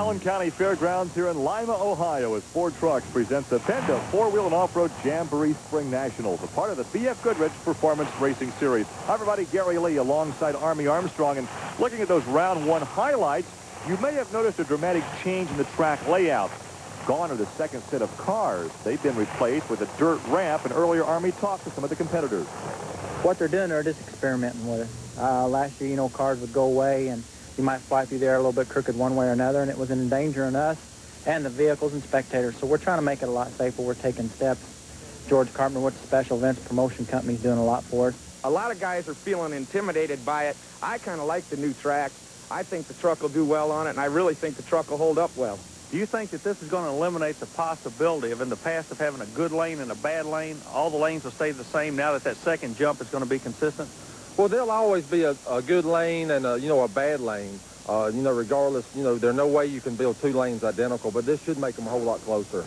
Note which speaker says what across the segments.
Speaker 1: Allen County Fairgrounds here in Lima, Ohio, as Ford Trucks presents the Penda Four-Wheel and Off-Road Jamboree Spring Nationals, a part of the B.F. Goodrich Performance Racing Series. Hi, everybody. Gary Lee alongside Army Armstrong. And looking at those round one highlights, you may have noticed a dramatic change in the track layout. Gone are the second set of cars. They've been replaced with a dirt ramp, and earlier Army talked to some of the competitors.
Speaker 2: What they're doing, they're just experimenting with it. Last year, you know, cars would go away, and you might fly through there a little bit crooked one way or another, and it was endangering us and the vehicles and spectators. So we're trying to make it a lot safer. We're taking steps. George Carpenter with the Special Events Promotion Company is doing a lot for us.
Speaker 3: A lot of guys are feeling intimidated by it. I kind of like the new track. I think the truck will do well on it, and I really think the truck will hold up well.
Speaker 4: Do you think that this is going to eliminate the possibility of, in the past, of having a good lane and a bad lane? All the lanes will stay the same now that that second jump is going to be consistent?
Speaker 5: Well, there'll always be a good lane and, a bad lane. Regardless, there's no way you can build two lanes identical, but this should make them a whole lot closer.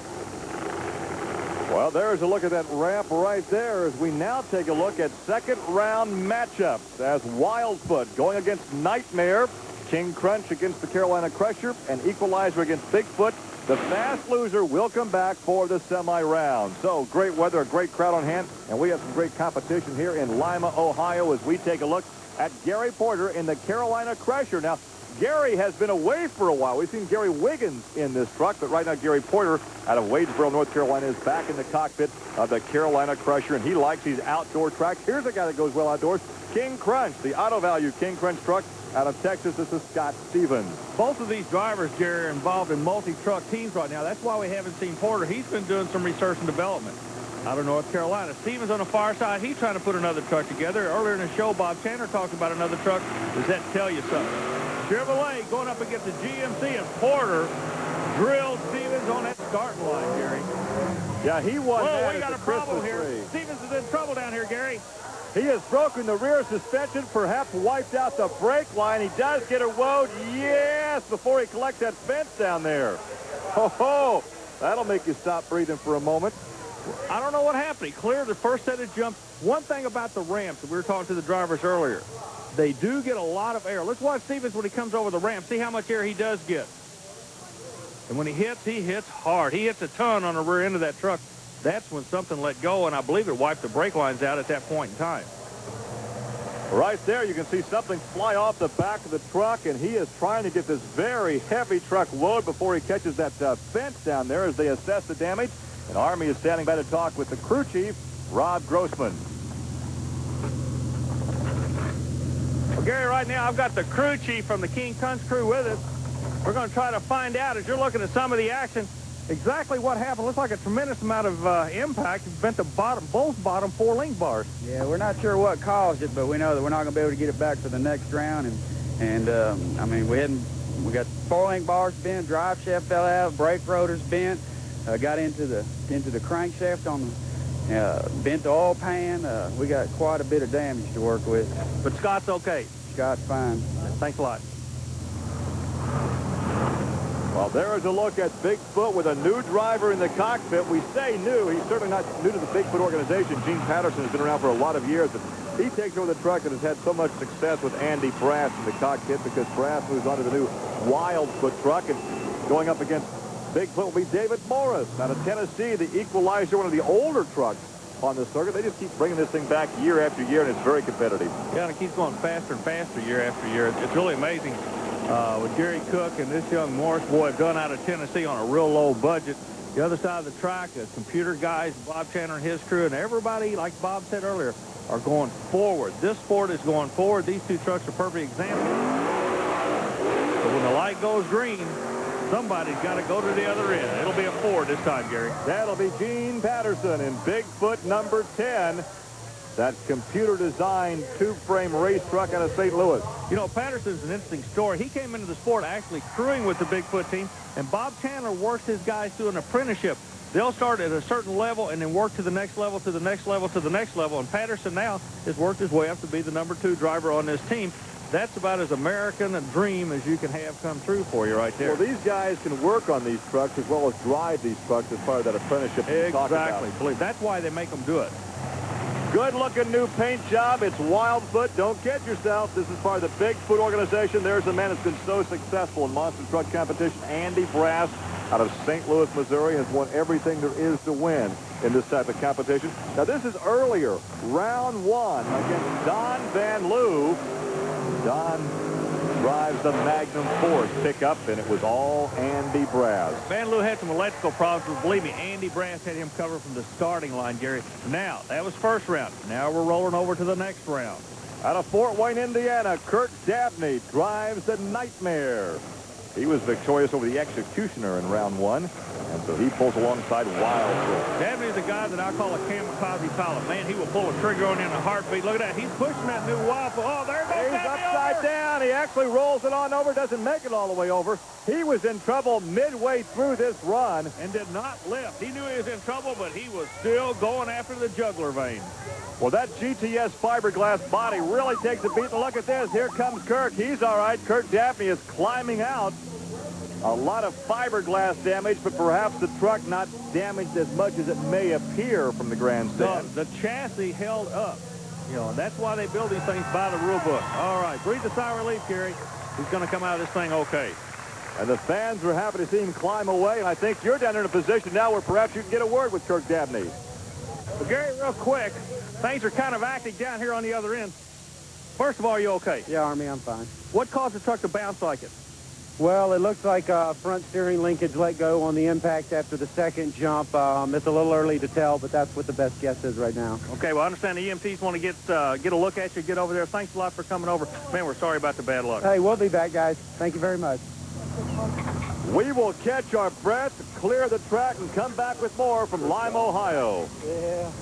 Speaker 1: Well, there's a look at that ramp right there as we now take a look at second round matchups as Wildfoot going against Nightmare, King Crunch against the Carolina Crusher, and Equalizer against Bigfoot. The fast loser will come back for the semi-round. So great weather, a great crowd on hand, and we have some great competition here in Lima, Ohio, as we take a look at Gary Porter in the Carolina Crusher. Now, Gary has been away for a while. We've seen Gary Wiggins in this truck, but right now Gary Porter out of Wadesboro, North Carolina, is back in the cockpit of the Carolina Crusher, and he likes these outdoor tracks. Here's a guy that goes well outdoors, King Crunch, the Auto Value King Crunch truck out of Texas. This is Scott Stevens.
Speaker 4: Both of these drivers, Gary, are involved in multi-truck teams right now. That's why we haven't seen Porter. He's been doing some research and development out of North Carolina. Stevens on the far side, he's trying to put another truck together. Earlier in the show, Bob Chandler talked about another truck. Does that tell you something? Chevrolet going up against the GMC, and Porter drilled Stevens on that starting line, Gary.
Speaker 1: Yeah, he won that.
Speaker 4: Whoa, we got a problem here.
Speaker 1: Tree.
Speaker 4: Stevens is in trouble down here, Gary.
Speaker 1: He has broken the rear suspension, perhaps wiped out the brake line. He does get a woad, yes, before he collects that fence down there. Ho-ho, that'll make you stop breathing for a moment.
Speaker 4: I don't know what happened. He cleared the first set of jumps. One thing about the ramps, we were talking to the drivers earlier, they do get a lot of air. Let's watch Stevens when he comes over the ramp. See how much air he does get. And when he hits hard. He hits a ton on the rear end of that truck. That's when something let go, and I believe it wiped the brake lines out at that point in time.
Speaker 1: Right there, you can see something fly off the back of the truck, and he is trying to get this very heavy truck woad before he catches that fence down there as they assess the damage. And Army is standing by to talk with the crew chief, Rob Grossman.
Speaker 4: Well, Gary, right now I've got the crew chief from the King Crunch crew with us. We're going to try to find out, as you're looking at some of the action, exactly what happened. Looks like a tremendous amount of impact. It bent the both bottom four link bars.
Speaker 6: Yeah, we're not sure what caused it, but we know that we're not going to be able to get it back for the next round. I mean, we got four link bars bent, drive shaft fell out, brake rotors bent, got into the crankshaft on the bent the oil pan. We got quite a bit of damage to work with.
Speaker 4: But Scott's okay.
Speaker 6: Scott's fine.
Speaker 4: Thanks a lot.
Speaker 1: Well, there is a look at Bigfoot with a new driver in the cockpit. We say new. He's certainly not new to the Bigfoot organization. Gene Patterson has been around for a lot of years. But he takes over the truck that has had so much success with Andy Brass in the cockpit, because Brass moves on to the new Wildfoot truck. And going up against Bigfoot will be David Morris out of Tennessee, the Equalizer, one of the older trucks on the circuit. They just keep bringing this thing back year after year, and it's very competitive.
Speaker 4: Yeah, and it keeps going faster and faster year after year. It's really amazing. With Gary Cook and this young Morris boy done out of Tennessee on a real low budget. The other side of the track, the computer guys, Bob Chandler and his crew, and everybody, like Bob said earlier, are going forward. This sport is going forward. These two trucks are perfect examples. But when the light goes green, somebody's got to go to the other end. It'll be a Ford this time, Gary.
Speaker 1: That'll be Gene Patterson in Bigfoot number 10. That computer-designed two-frame race truck out of St. Louis.
Speaker 4: You know, Patterson's an interesting story. He came into the sport actually crewing with the Bigfoot team, and Bob Chandler works his guys through an apprenticeship. They'll start at a certain level and then work to the next level, to the next level, to the next level. And Patterson now has worked his way up to be the number 2 driver on this team. That's about as American a dream as you can have come true for you right there.
Speaker 1: Well, these guys can work on these trucks as well as drive these trucks as part of that apprenticeship.
Speaker 4: Exactly. That's why they make them do it.
Speaker 1: Good-looking new paint job. It's Wildfoot. Don't kid yourself. This is part of the Bigfoot organization. There's a man that's been so successful in monster truck competition. Andy Brass out of St. Louis, Missouri, has won everything there is to win in this type of competition. Now, this is earlier, round 1 against Don Van Loo. Don drives the Magnum Force pickup, and it was all Andy Brass.
Speaker 4: Van Loo had some electrical problems, but believe me, Andy Brass had him covered from the starting line, Gary. Now, that was first round. Now we're rolling over to the next round.
Speaker 1: Out of Fort Wayne, Indiana, Kurt Dabney drives the Nightmare. He was victorious over the Executioner in round 1, and so he pulls alongside Wildfoot.
Speaker 4: Dabney's a guy that I call a kamikaze pilot. Man, he will pull a trigger on you in a heartbeat. Look at that. He's pushing that new Wildfoot. Oh, there goes
Speaker 1: He's
Speaker 4: Dabney
Speaker 1: upside
Speaker 4: over.
Speaker 1: down. He actually rolls it on over, doesn't make it all the way over. He was in trouble midway through this run.
Speaker 4: And did not lift. He knew he was in trouble, but he was still going after the jugular vein.
Speaker 1: Well, that GTS fiberglass body really takes a beat. Look at this. Here comes Kirk. He's all right. Kurt Dabney is climbing out. A lot of fiberglass damage, but perhaps the truck not damaged as much as it may appear from the grandstand.
Speaker 4: No, the chassis held up. You know, that's why they build these things by the rule book. All right, breathe a sigh of relief, Gary. He's going to come out of this thing okay.
Speaker 1: And the fans are happy to see him climb away, and I think you're down in a position now where perhaps you can get a word with Kirk Dabney.
Speaker 4: Well, Gary, real quick, things are kind of acting down here on the other end. First of all, are you okay?
Speaker 6: Yeah, Army, I'm fine.
Speaker 4: What caused the truck to bounce like it?
Speaker 6: Well, it looks like front steering linkage let go on the impact after the second jump. It's a little early to tell, but that's what the best guess is right now.
Speaker 4: Okay, well, I understand the EMTs want to get a look at you, get over there. Thanks a lot for coming over. Man, we're sorry about the bad luck.
Speaker 6: Hey, we'll be back, guys. Thank you very much.
Speaker 1: We will catch our breath, clear the track, and come back with more from Lima, Ohio.
Speaker 6: Yeah.